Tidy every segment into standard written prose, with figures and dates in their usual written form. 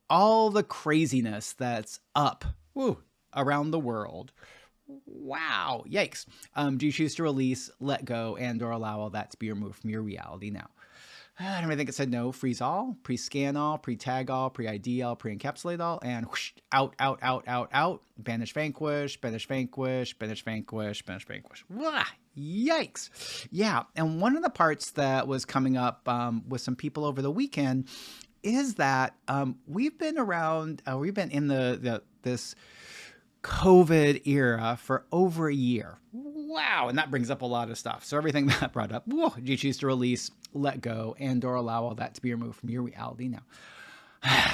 all the craziness that's up around the world. Wow, yikes. Do you choose to release, let go, and or allow all that to be removed from your reality now? And everything it said no, freeze all, pre-scan all, pre-tag all, pre-ID all, pre-encapsulate all, and whoosh, out, out, out, out, out, banish, vanquish, banish, vanquish, banish, vanquish, banish, vanquish. Wah, yikes. Yeah, and one of the parts that was coming up with some people over the weekend is that we've been around, we've been in this COVID era for over a year. Wow. And that brings up a lot of stuff. So everything that brought up, whoa, you choose to release, let go, and or allow all that to be removed from your reality now.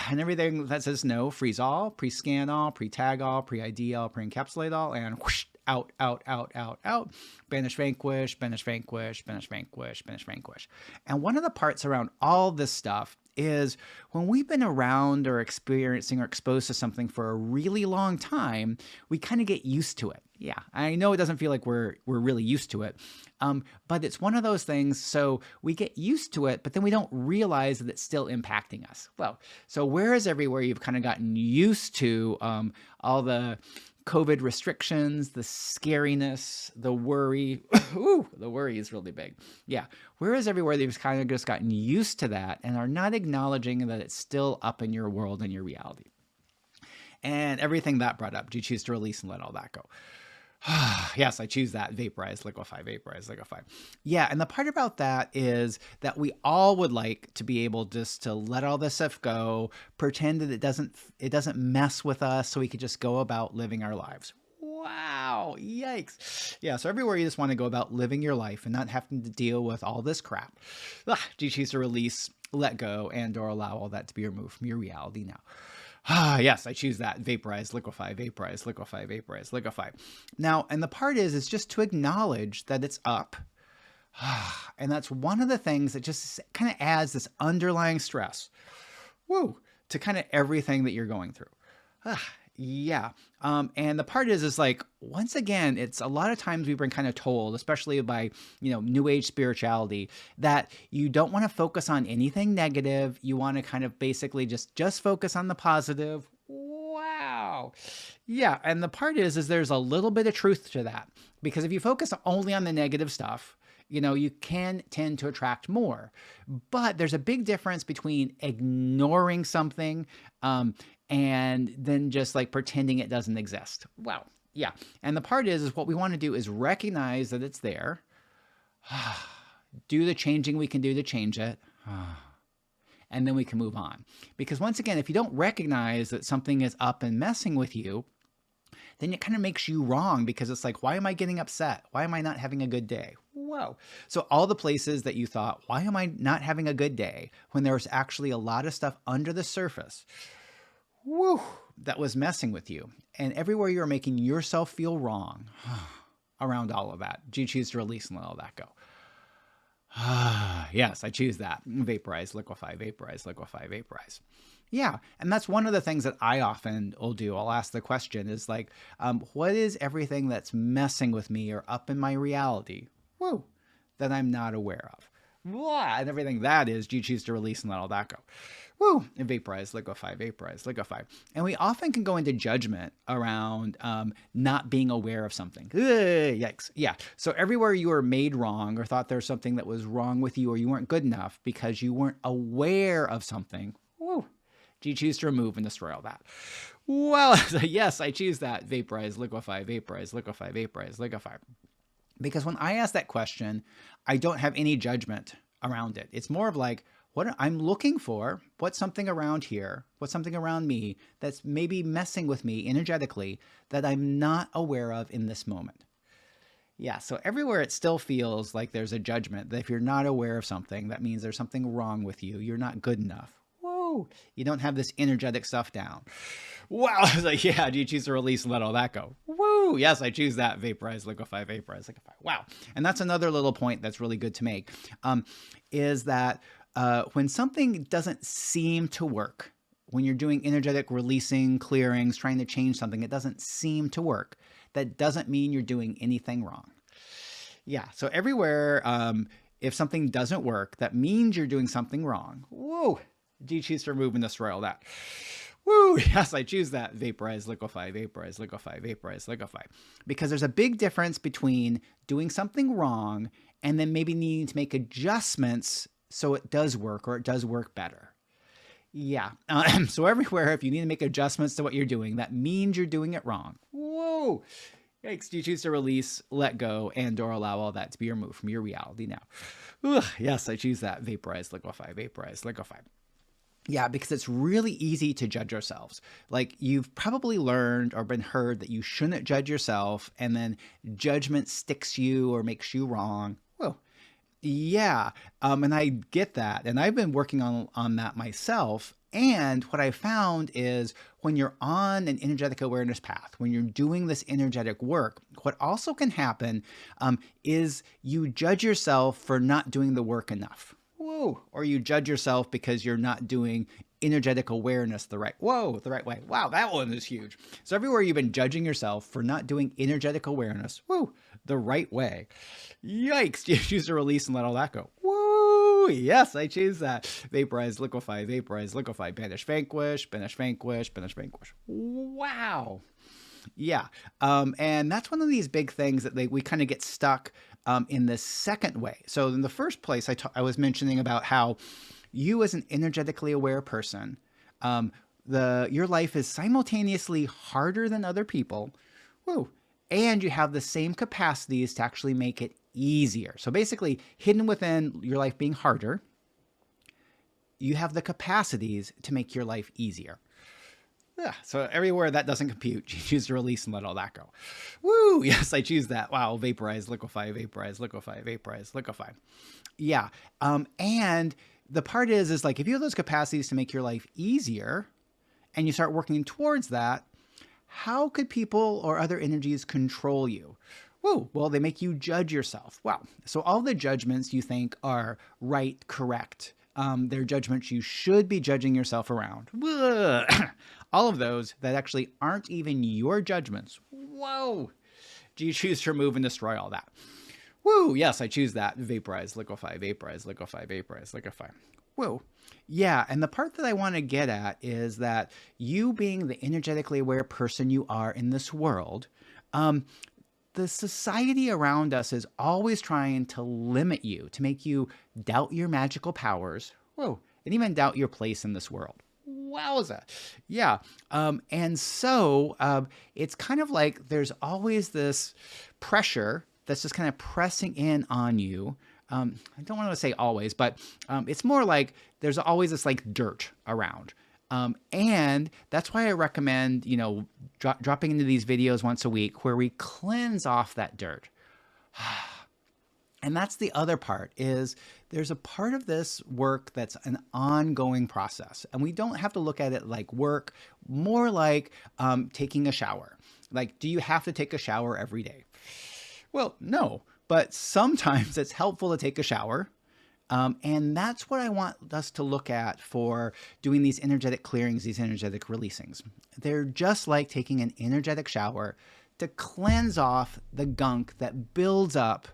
And everything that says no, freeze all, pre-scan all, pre-tag all, pre-ID all, pre-encapsulate all, and whoosh, out, out, out, out, out, banish, vanquish, banish, vanquish, banish, vanquish, banish, vanquish. And one of the parts around all this stuff is when we've been around or experiencing or exposed to something for a really long time, we kind of get used to it. Yeah, I know it doesn't feel like we're really used to it, but it's one of those things. So we get used to it, but then we don't realize that it's still impacting us. Well, so whereas everywhere you've kind of gotten used to all the COVID restrictions, the scariness, the worry. Ooh, the worry is really big. Yeah. Whereas everywhere they've kind of just gotten used to that and are not acknowledging that it's still up in your world and your reality. And everything that brought up, do you choose to release and let all that go? Yes, I choose that. Vaporize, liquefy, vaporize, liquefy. Yeah, and the part about that is that we all would like to be able just to let all this stuff go, pretend that it doesn't mess with us, so we could just go about living our lives. Wow, yikes. Yeah, so everywhere you just want to go about living your life and not having to deal with all this crap. Do you choose to release, let go, and or allow all that to be removed from your reality now? Yes, I choose that. Vaporize, liquefy, vaporize, liquefy, vaporize, liquefy. Now, and the part is just to acknowledge that it's up. And that's one of the things that just kind of adds this underlying stress, to kind of everything that you're going through. Yeah. And the part is like, once again, it's a lot of times we've been kind of told, especially by, new age spirituality, that you don't want to focus on anything negative. You want to kind of basically just focus on the positive. Wow. Yeah. And the part is there's a little bit of truth to that, because if you focus only on the negative stuff, you can tend to attract more. But there's a big difference between ignoring something, and then just like pretending it doesn't exist. Wow. Yeah. And the part is what we want to do is recognize that it's there, do the changing we can do to change it, and then we can move on. Because once again, if you don't recognize that something is up and messing with you, then it kind of makes you wrong, because it's like, why am I getting upset? Why am I not having a good day? Whoa. So all the places that you thought, why am I not having a good day, when there's actually a lot of stuff under the surface, that was messing with you. And everywhere you're making yourself feel wrong around all of that, do you choose to release and let all that go? Yes, I choose that. Vaporize, liquefy, vaporize, liquefy, vaporize. Yeah. And that's one of the things that I often will do. I'll ask the question is like, what is everything that's messing with me or up in my reality, that I'm not aware of? And everything that is, do you choose to release and let all that go? And vaporize, liquefy, vaporize, liquefy. And we often can go into judgment around not being aware of something. Yikes. Yeah. So everywhere you were made wrong or thought there was something that was wrong with you, or you weren't good enough because you weren't aware of something, do you choose to remove and destroy all that? Well, yes, I choose that. Vaporize, liquefy, vaporize, liquefy, vaporize, liquefy. Because when I ask that question, I don't have any judgment around it. It's more of like, what I'm looking for, what's something around here, what's something around me that's maybe messing with me energetically that I'm not aware of in this moment. Yeah, so everywhere it still feels like there's a judgment that if you're not aware of something, that means there's something wrong with you. You're not good enough. You don't have this energetic stuff down. Wow. I was like, yeah, do you choose to release and let all that go? Yes, I choose that. Vaporize, liquefy, vaporize, liquefy. Wow. And that's another little point that's really good to make, is that when something doesn't seem to work, when you're doing energetic releasing, clearings, trying to change something, it doesn't seem to work. That doesn't mean you're doing anything wrong. Yeah. So everywhere, if something doesn't work, that means you're doing something wrong. Do you choose to remove and destroy all that? Woo, yes, I choose that. Vaporize, liquefy, vaporize, liquefy, vaporize, liquefy. Because there's a big difference between doing something wrong and then maybe needing to make adjustments so it does work or it does work better. Yeah. So everywhere, if you need to make adjustments to what you're doing, that means you're doing it wrong. Whoa. Yikes. Do you choose to release, let go, and or allow all that to be removed from your reality now? Ugh, yes, I choose that. Vaporize, liquefy, vaporize, liquefy. Yeah, because it's really easy to judge ourselves. Like you've probably learned or been heard that you shouldn't judge yourself, and then judgment sticks you or makes you wrong. Whoa. Yeah, and I get that, and I've been working on that myself. And what I found is when you're on an energetic awareness path, when you're doing this energetic work, what also can happen is you judge yourself for not doing the work enough. Whoa. Or you judge yourself because you're not doing energetic awareness the right way. Wow, that one is huge. So everywhere you've been judging yourself for not doing energetic awareness, the right way. Yikes. You choose to release and let all that go. Woo! Yes, I choose that. Vaporize, liquefy, banish, vanquish, banish, vanquish, banish, vanquish. Wow. Yeah. And that's one of these big things that we kind of get stuck in the second way. So in the first place, I was mentioning about how you as an energetically aware person, your life is simultaneously harder than other people. Woo. And you have the same capacities to actually make it easier. So basically, hidden within your life being harder, you have the capacities to make your life easier. Yeah, so everywhere that doesn't compute, you choose to release and let all that go. Woo! Yes, I choose that. Wow, vaporize, liquefy, vaporize, liquefy, vaporize, liquefy. Yeah, and the part is like if you have those capacities to make your life easier, and you start working towards that, how could people or other energies control you? Woo, well, they make you judge yourself. Wow, so all the judgments you think are right, correct, they're judgments you should be judging yourself around. All of those that actually aren't even your judgments. Whoa. Do you choose to remove and destroy all that? Woo. Yes, I choose that. Vaporize, liquefy, vaporize, liquefy, vaporize, liquefy. Whoa. Yeah, and the part that I want to get at is that you being the energetically aware person you are in this world, the society around us is always trying to limit you, to make you doubt your magical powers, whoa, and even doubt your place in this world. Wowza. Yeah. And so it's kind of like there's always this pressure that's just kind of pressing in on you. I don't want to say always, but it's more like there's always this like dirt around. And that's why I recommend, dropping into these videos once a week where we cleanse off that dirt. And that's the other part is there's a part of this work that's an ongoing process. And we don't have to look at it like work, more like taking a shower. Like, do you have to take a shower every day? Well, no, but sometimes it's helpful to take a shower. And that's what I want us to look at for doing these energetic clearings, these energetic releasings. They're just like taking an energetic shower to cleanse off the gunk that builds up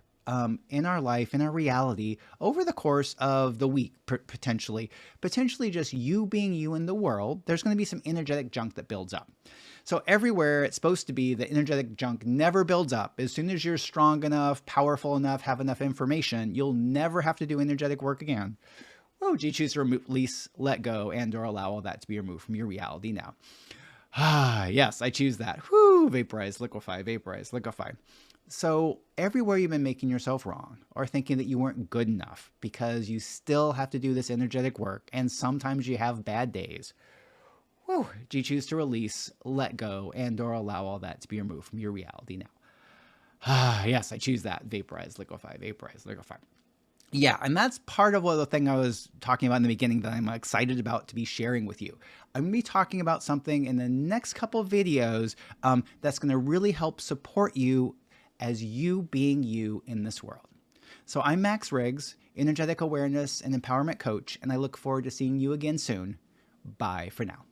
in our life, in our reality, over the course of the week, potentially just you being you in the world. There's going to be some energetic junk that builds up. So everywhere it's supposed to be, the energetic junk never builds up. As soon as you're strong enough, powerful enough, have enough information, you'll never have to do energetic work again. Oh, do you choose to release, let go, and or allow all that to be removed from your reality now? Yes, I choose that. Whoo, vaporize, liquefy, vaporize, liquefy. So everywhere you've been making yourself wrong or thinking that you weren't good enough because you still have to do this energetic work and sometimes you have bad days. Whew, do you choose to release, let go, and or allow all that to be removed from your reality now? Yes, I choose that. Vaporize, liquefy, vaporize, liquefy. Yeah, and that's part of the thing I was talking about in the beginning that I'm excited about to be sharing with you. I'm going to be talking about something in the next couple of videos that's going to really help support you as you being you in this world. So I'm Max Riggs, Energetic Awareness and Empowerment Coach, and I look forward to seeing you again soon. Bye for now.